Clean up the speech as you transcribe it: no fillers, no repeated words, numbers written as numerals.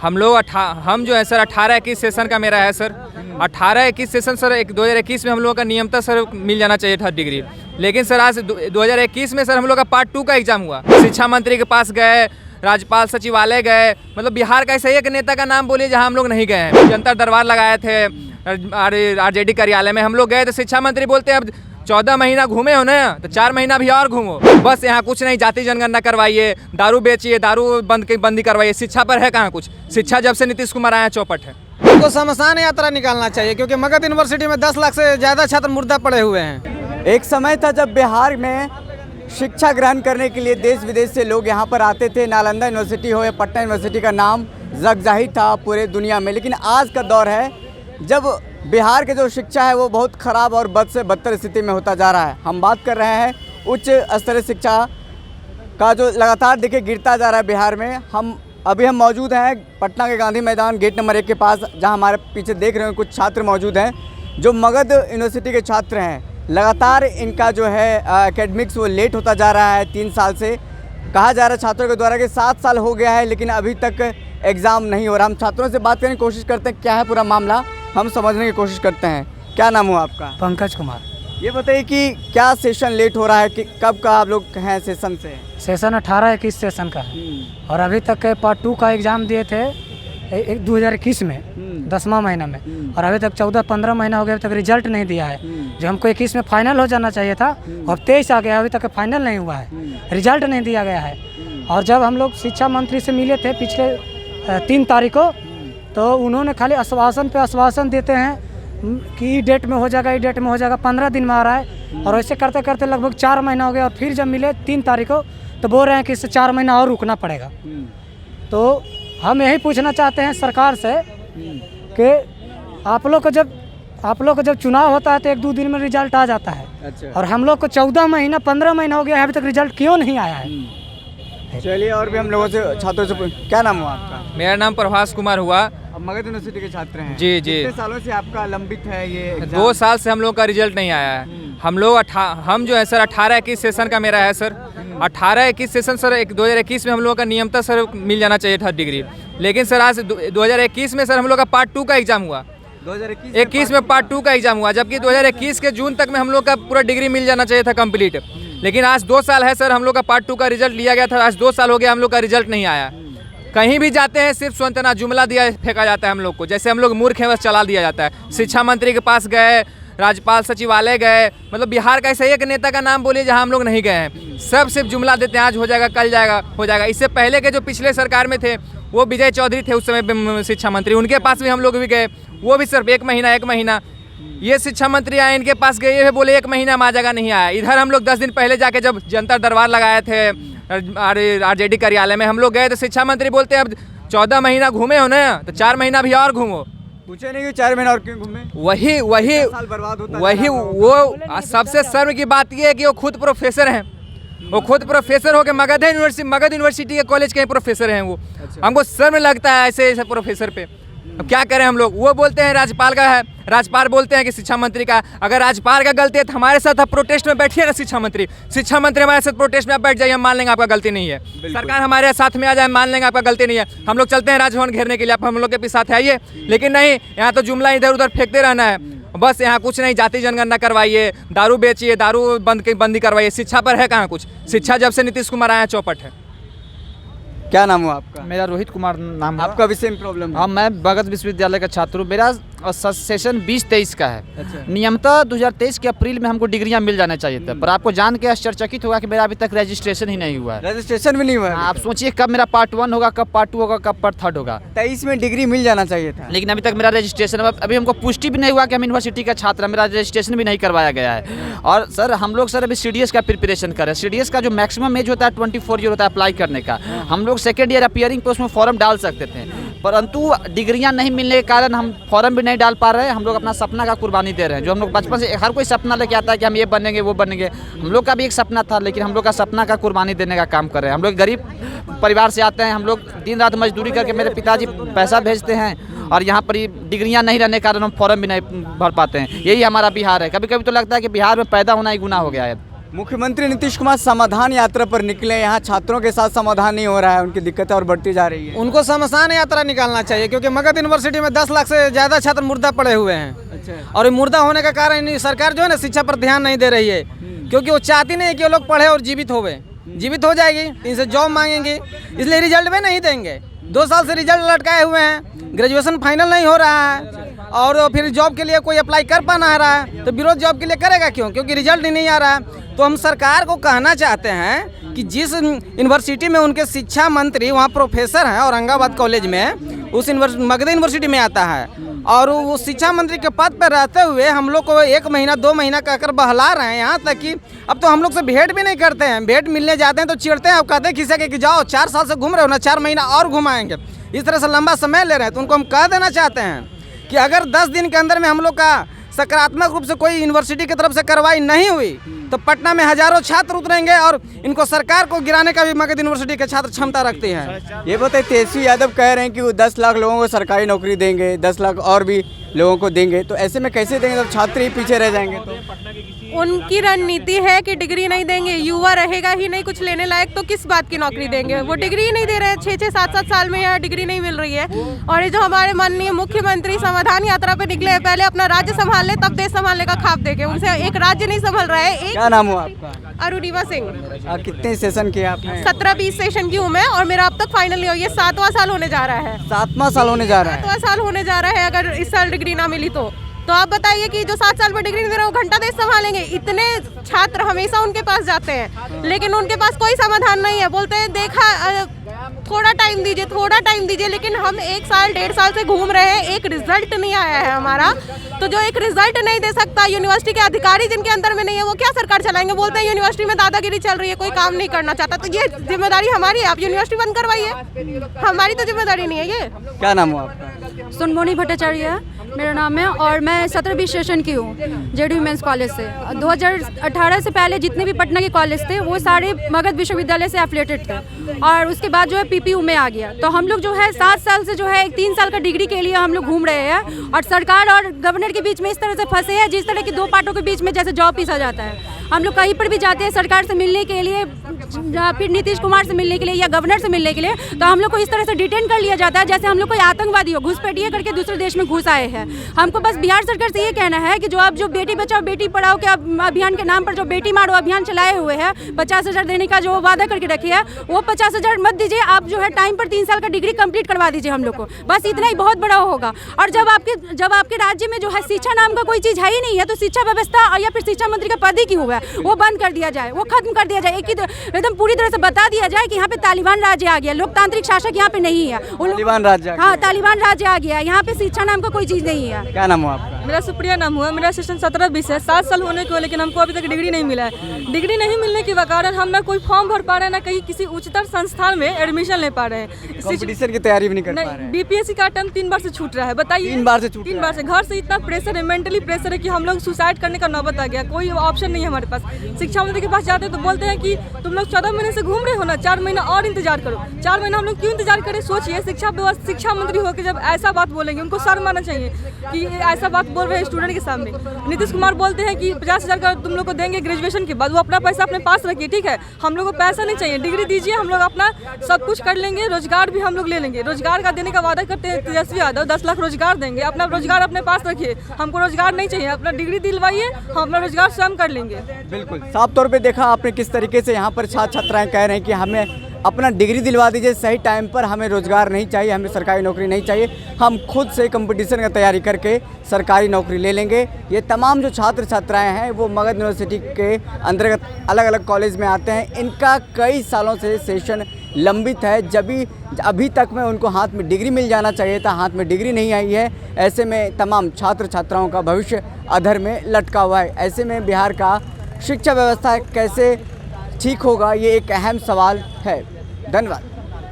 हम लोग हम जो है सर 18-21 सेशन का मेरा है सर। 18-21 सेशन सर 2021 में हम लोगों का नियमतः सर मिल जाना चाहिए था डिग्री, लेकिन सर आज 2021 में सर हम लोग का पार्ट 2 का एग्जाम हुआ। शिक्षा मंत्री के पास गए, राज्यपाल सचिवालय गए, मतलब बिहार का ऐसा एक नेता का नाम बोलिए जहां हम लोग नहीं गए हैं। जनता दरबार लगाए थे RJD कार्यालय में, हम लोग गए तो शिक्षा मंत्री बोलते हैं अब 14 महीना घूमे हो ना तो 4 महीना भी और घूमो, बस यहाँ कुछ नहीं, जाति जनगणना करवाइए, दारू बेचिए, दारू बंदी करवाइए, शिक्षा पर है कहाँ कुछ। शिक्षा जब से नीतीश कुमार आया चौपट है। उनको शमशान यात्रा निकालना चाहिए क्योंकि मगध यूनिवर्सिटी में 10 लाख से ज़्यादा छात्र मुर्दा पड़े हुए हैं। एक समय था जब बिहार में शिक्षा ग्रहण करने के लिए देश विदेश से लोग यहाँ पर आते थे। नालंदा यूनिवर्सिटी हो या पटना यूनिवर्सिटी का नाम जगजाहिर था पूरे दुनिया में, लेकिन आज का दौर है जब बिहार की जो शिक्षा है वो बहुत ख़राब और बद से बदतर स्थिति में होता जा रहा है। हम बात कर रहे हैं उच्च स्तरीय शिक्षा का जो लगातार देखिए गिरता जा रहा है बिहार में। हम मौजूद हैं पटना के गांधी मैदान गेट नंबर 1 के पास, जहां हमारे पीछे देख रहे हैं कुछ छात्र मौजूद हैं जो मगध यूनिवर्सिटी के छात्र हैं। लगातार इनका जो है एकेडमिक्स वो लेट होता जा रहा है 3 साल से। कहा जा रहा है छात्रों के द्वारा कि 7 साल हो गया है लेकिन अभी तक एग्ज़ाम नहीं हो रहा। हम छात्रों से बात करने की कोशिश करते हैं, क्या है पूरा मामला हम समझने की कोशिश करते हैं। क्या नाम हुआ आपका? पंकज कुमार। ये बताइए कि क्या सेशन लेट हो रहा है, कि कब का आप लोग हैं सेशन से? सेशन 18-21 सेशन का है और अभी तक के पार्ट 2 का एग्ज़ाम दिए थे 2021 में 10वां महीना में, और अभी तक 14-15 महीना हो गया, अभी तक रिजल्ट नहीं दिया है। जो हमको 21 में फाइनल हो जाना चाहिए था और 23 आ गया, अभी तक फाइनल नहीं हुआ है, रिजल्ट नहीं दिया गया है। और जब हम लोग शिक्षा मंत्री से मिले थे पिछले 3 तारीख को, तो उन्होंने खाली आश्वासन पे आश्वासन देते हैं कि डेट में हो जाएगा, ये डेट में हो जाएगा, 15 दिन में आ रहा है। और ऐसे करते करते लगभग 4 महीना हो गया और फिर जब मिले 3 तारीख को तो बोल रहे हैं कि इससे 4 महीना और रुकना पड़ेगा। तो हम यही पूछना चाहते हैं सरकार से कि आप लोग को जब चुनाव होता है तो 1-2 दिन में रिजल्ट आ जाता है। अच्छा। और हम लोग को 14 महीना 15 महीना हो गया, अभी तक रिजल्ट क्यों नहीं आया है? चलिए और भी हम लोगों से छात्रों से क्या नाम हुआ आपका? मेरा नाम प्रभास कुमार हुआ। अब मगध यूनिवर्सिटी के छात्र हैं। जी। कितने सालों से आपका लंबित है ये? 2 साल से हम लोग का रिजल्ट नहीं आया है। हम जो है सर 18-21 सेशन का मेरा है सर। 18-21 सेशन सर 2021 में हम लोग का नियमतः सर मिल जाना चाहिए था डिग्री, लेकिन सर आज 2021 में सर हम लोग का पार्ट 2 का एग्जाम हुआ। 2021 में पार्ट 2 का एग्जाम हुआ, जबकि 2021 के जून तक में हम लोग का पूरा डिग्री मिल जाना चाहिए था कंप्लीट। लेकिन आज 2 साल है सर, हम लोग का पार्ट 2 का रिजल्ट लिया गया था, आज 2 साल हो गया हम लोग का रिजल्ट नहीं आया। कहीं भी जाते हैं सिर्फ स्वतंत्रता जुमला दिया फेंका जाता है हम लोग को, जैसे हम लोग मूर्ख हैं बस चला दिया जाता है। शिक्षा मंत्री के पास गए, राज्यपाल सचिवालय गए, मतलब बिहार का ऐसा एक नेता का नाम बोलिए जहां हम लोग नहीं गए हैं। सब सिर्फ जुमला देते हैं, आज हो जाएगा, कल जाएगा, हो जाएगा। इससे पहले के जो पिछले सरकार में थे वो विजय चौधरी थे उस समय शिक्षा मंत्री, उनके पास भी हम लोग भी गए, वो भी सिर्फ 1 महीना। ये शिक्षा मंत्री आए, इनके पास गए, ये बोले 1 महीना में आ जाएगा, नहीं आया। इधर हम लोग 10 दिन पहले जाके जब जनता दरबार लगाए थे RJD कार्यालय में, हम लोग गए तो शिक्षा मंत्री बोलते हैं अब 14 महीना घूमे हो ना तो 4 महीना भी और घूमो। पूछे नहीं कि 4 महीना और क्यों घूमे? वही साल बर्बाद होता है। वो सबसे शर्म की बात ये है कि वो खुद प्रोफेसर हैं, वो खुद प्रोफेसर हो के मगध यूनिवर्सिटी के कॉलेज के प्रोफेसर हैं वो। अच्छा। हमको शर्म लगता है ऐसे प्रोफेसर पे। अब क्या करें हम लोग? वो बोलते हैं राज्यपाल का है, राज्यपाल बोलते हैं कि शिक्षा मंत्री का। अगर राज्यपाल का गलती है तो हमारे साथ आप प्रोटेस्ट में बैठिए ना। शिक्षा मंत्री हमारे साथ प्रोटेस्ट में आप बैठ जाइए, हम मान लेंगे आपका गलती नहीं है। सरकार हमारे साथ में आ जाए, मान लेंगे आपका गलती नहीं है। हम लोग चलते हैं राजभवन घेरने के लिए, आप हम लोग के भी साथ आइए। लेकिन नहीं, यहाँ तो जुमला इधर उधर फेंकते रहना है, बस यहाँ कुछ नहीं, जाति जनगणना करवाइए, दारू बेचिए, दारू बंदी करवाइए, शिक्षा पर है कहाँ कुछ। शिक्षा जब से नीतीश कुमार आया चौपट है। क्या नाम हुआ आपका? मेरा रोहित कुमार नाम हुआ। आपका विषय में प्रॉब्लम? हाँ, मैं मगध विश्वविद्यालय का छात्र हूँ। मेरा सेशन 20-23 का है। अच्छा। नियमतः 2023 के अप्रैल में हमको डिग्रियां मिल जाना चाहिए था, पर आपको जान के आश्चर्यचकित होगा कि मेरा अभी तक रजिस्ट्रेशन ही नहीं हुआ है। रजिस्ट्रेशन भी नहीं हुआ है? आप सोचिए कब मेरा पार्ट 1 होगा, कब पार्ट 2 होगा, कब पार्ट 3 होगा। 23 में डिग्री मिल जाना चाहिए था, लेकिन अभी तक मेरा रजिस्ट्रेशन, अभी हमको पुष्टि भी नहीं हुआ कि हम यूनिवर्सिटी का छात्र हैं, मेरा रजिस्ट्रेशन भी नहीं करवाया गया है। और सर हम लोग अभी CDS का प्रिपरेशन कर रहे हैं। CDS का जो मैक्सिमम एज होता है 24 ईयर होता है अप्लाई करने का। हम लोग 2nd ईयर अपीयरिंग पे उसमें फॉर्म डाल सकते थे, परंतु डिग्रियां नहीं मिलने के कारण हम फॉर्म भी नहीं डाल पा रहे हैं। हम लोग अपना सपना का कुर्बानी दे रहे हैं। जो हम लोग बचपन से, हर कोई सपना लेके आता है कि हम ये बनेंगे वो बनेंगे, हम लोग का भी एक सपना था, लेकिन हम लोग का सपना का कुर्बानी देने का काम कर रहे हैं। हम लोग गरीब परिवार से आते हैं, हम लोग दिन रात मजदूरी करके, मेरे पिताजी पैसा भेजते हैं और यहाँ पर डिग्रियां नहीं रहने के कारण हम फॉर्म भी नहीं भर पाते हैं। यही हमारा बिहार है। कभी कभी तो लगता है कि बिहार में पैदा होना ही गुनाह हो गया है। मुख्यमंत्री नीतीश कुमार समाधान यात्रा पर निकले, यहाँ छात्रों के साथ समाधान नहीं हो रहा है, उनकी दिक्कतें और बढ़ती जा रही है। उनको शमशान यात्रा निकालना चाहिए, क्योंकि मगध यूनिवर्सिटी में 10 लाख से ज़्यादा छात्र मुर्दा पड़े हुए हैं। अच्छा। और ये मुर्दा होने का कारण सरकार जो है ना शिक्षा पर ध्यान नहीं दे रही है, क्योंकि वो चाहती नहीं है कि वो लोग पढ़े और जीवित होवे। जीवित हो जाएगी, इनसे जॉब मांगेंगे, इसलिए रिजल्ट में नहीं देंगे। 2 साल से रिजल्ट लटकाए हुए हैं, ग्रेजुएशन फाइनल नहीं हो रहा है, और फिर जॉब के लिए कोई अप्लाई कर पाना रहा है, तो विरोध जॉब के लिए करेगा क्यों? क्योंकि रिजल्ट ही नहीं आ रहा है। तो हम सरकार को कहना चाहते हैं कि जिस यूनिवर्सिटी में उनके शिक्षा मंत्री वहाँ प्रोफेसर हैं औरंगाबाद कॉलेज में, उस मगध यूनिवर्सिटी में आता है, और वो शिक्षा मंत्री के पद पर रहते हुए हम लोग को 1 महीना 2 महीना कहकर बहला रहे हैं। यहाँ तक कि अब तो हम लोग से भेंट भी नहीं करते हैं, भेंट मिलने जाते हैं तो चिढ़ते हैं, अब कहते हैं खिसा के कि जाओ 4 साल से घूम रहे हो ना, 4 महीना और घुमाएंगे। इस तरह से लंबा समय ले रहे हैं। तो उनको हम कह देना चाहते हैं कि अगर 10 दिन के अंदर में हम लोग का सकारात्मक रूप से कोई यूनिवर्सिटी की तरफ से कार्रवाई नहीं हुई तो पटना में हजारों छात्र उतरेंगे, और इनको सरकार को गिराने का भी मगध यूनिवर्सिटी के छात्र क्षमता रखते हैं। ये बताइए, तेजस्वी यादव कह रहे हैं कि वो 10 लाख लोगों को सरकारी नौकरी देंगे, 10 लाख और भी लोगों को देंगे, तो ऐसे में कैसे देंगे जब छात्र ही पीछे रह जाएंगे? तो उनकी रणनीति है कि डिग्री नहीं देंगे, युवा रहेगा ही नहीं कुछ लेने लायक, तो किस बात की नौकरी देंगे? वो डिग्री ही नहीं दे रहे हैं, 6-6, 7-7 साल में यहाँ डिग्री नहीं मिल रही है। और ये जो हमारे माननीय मुख्यमंत्री समाधान यात्रा पे निकले हैं, पहले अपना राज्य संभाल ले तब देश संभालने का ख्वाब देखे। उनसे एक राज्य नहीं संभल रहा है। क्या नाम हुआ आपका? अरुणिमा सिंह। कितने सेशन किए आपने? 17-20 सेशन की हूँ मैं, और मेरा अब तक फाइनल नहीं हुआ, ये 7वां साल होने जा रहा है। 7वां साल होने जा रहा है? 7वां साल होने जा रहा है। अगर इस साल डिग्री ना मिली तो आप बताइए कि जो 7 साल में डिग्री नहीं दे रहे वो घंटा देश संभालेंगे? इतने छात्र हमेशा उनके पास जाते हैं, लेकिन उनके पास कोई समाधान नहीं है। बोलते हैं देखा थोड़ा टाइम दीजिए, थोड़ा टाइम दीजिए, लेकिन हम 1 साल 1.5 साल से घूम रहे हैं, एक रिजल्ट नहीं आया है हमारा। तो जो एक रिजल्ट नहीं दे सकता, यूनिवर्सिटी के अधिकारी जिनके अंदर में नहीं है, वो क्या सरकार चलाएंगे? बोलते हैं यूनिवर्सिटी में दादागिरी चल रही है, कोई काम नहीं करना चाहता। तो ये जिम्मेदारी हमारी है, आप यूनिवर्सिटी बंद करवाइए, हमारी तो जिम्मेदारी नहीं है ये। क्या नाम हुआ आपका? सुनमोनी भट्टाचार्य मेरा नाम है, और मैं 17-20 सेशन की हूँ जेडी वुमेंस कॉलेज से। 2018 से पहले जितने भी पटना के कॉलेज थे वो सारे मगध विश्वविद्यालय से एफिलेटेड थे, और उसके बाद जो है पीपीयू में आ गया। तो हम लोग जो है 7 साल से जो है 3 साल का डिग्री के लिए हम लोग घूम रहे हैं, और सरकार और गवर्नर के बीच में इस तरह से फंसे हैं जिस तरह की 2 पार्टों के बीच में जैसे जॉब पीसा जाता है। हम लोग कहीं पर भी जाते हैं सरकार से मिलने के लिए, फिर नीतीश कुमार से मिलने के लिए या गवर्नर से मिलने के लिए, तो हम लोग को इस तरह से डिटेन कर लिया जाता है जैसे हम लोग कोई आतंकवादी हो, घुसपैठिए करके दूसरे देश में घुस आए हैं। हमको बस बिहार सरकार से ये कहना है कि जो आप जो बेटी बचाओ बेटी पढ़ाओ के अभियान के नाम पर जो बेटी मारो अभियान चलाए हुए हैं, 50,000 देने का जो वादा करके रखी है, वो 50,000 मत दीजिए, आप जो है टाइम पर 3 साल का डिग्री कंप्लीट करवा दीजिए हम लोग को। बस इतना ही बहुत बड़ा होगा। और जब आपके राज्य में जो है शिक्षा नाम का कोई चीज़ है ही नहीं है, तो शिक्षा व्यवस्था या फिर शिक्षा मंत्री का पद ही क्यों हुआ है? वो बंद कर दिया जाए, वो खत्म कर दिया जाए, एकदम पूरी तरह से बता दिया जाए कि यहाँ पे तालिबान राज्य आ गया, लोकतांत्रिक शासक यहाँ पे नहीं है। तालिबान राज्य? हाँ, तालिबान राज्य आ गया, यहाँ पे शिक्षा नाम का कोई चीज़ नहीं है। क्या नाम हुआ आपका? मेरा सुप्रिया नाम हुआ। मेरा सेशन 17-20 है, 7 साल होने को, लेकिन हमको अभी तक डिग्री नहीं मिला है। डिग्री नहीं मिलने के कारण हम ना कोई फॉर्म भर पा रहे हैं, ना कहीं किसी उच्चतर संस्थान में एडमिशन ले पा रहे हैं। कंपटीशन की तैयारी भी नहीं कर पा रहे हैं। बीपीएससी का अटेम्प्ट 3 बार से छूट रहा है, बताइए। 3 बार से छूट? 3 बार से। घर से इतना प्रेशर है, मेंटली प्रेशर है कि हम लोग सुसाइड करने का नौबत आ गया, कोई ऑप्शन नहीं है हमारे पास। शिक्षा मंत्री के पास जाते हैं तो बोलते हैं कि तुम लोग 14 महीने से घूम रहे हो ना, 4 महीना और इंतजार करो। 4 महीना हम लोग क्यों इंतजार करें? सोचिए, शिक्षा मंत्री होकर जब ऐसा बात बोलेंगे, उनको शर्म आना चाहिए कि ऐसा बात बोल रहे हैं स्टूडेंट के सामने। नीतीश कुमार बोलते हैं कि 50,000 का तुम लोग को देंगे ग्रेजुएशन के बाद, वो अपना पैसा अपने पास रखिए, ठीक है? हम लोग को पैसा नहीं चाहिए, डिग्री दीजिए, हम लोग अपना सब कुछ कर लेंगे, रोजगार भी हम लोग ले लेंगे। रोजगार का देने का वादा करते हैं तेजस्वी यादव, 10 लाख रोजगार देंगे, अपना रोजगार अपने पास रखिए। हमको रोजगार नहीं चाहिए, अपना डिग्री दिलवाइए, हम अपना रोजगार स्वयं कर लेंगे। बिल्कुल साफ तौर पे देखा आपने किस तरीके से यहाँ पर छात्र छात्राएं कह रहे हैं कि हमें अपना डिग्री दिलवा दीजिए सही टाइम पर, हमें रोज़गार नहीं चाहिए, हमें सरकारी नौकरी नहीं चाहिए, हम खुद से कंपटीशन का तैयारी करके सरकारी नौकरी ले लेंगे। ये तमाम जो छात्र छात्राएं हैं वो मगध यूनिवर्सिटी के अंतर्गत अलग अलग कॉलेज में आते हैं। इनका कई सालों से सेशन लंबित है, अभी तक में उनको हाथ में डिग्री मिल जाना चाहिए था, हाथ में डिग्री नहीं आई है। ऐसे में तमाम छात्र छात्राओं का भविष्य अधर में लटका हुआ है। ऐसे में बिहार का शिक्षा व्यवस्था कैसे ठीक होगा, ये एक अहम सवाल है। धन्यवाद।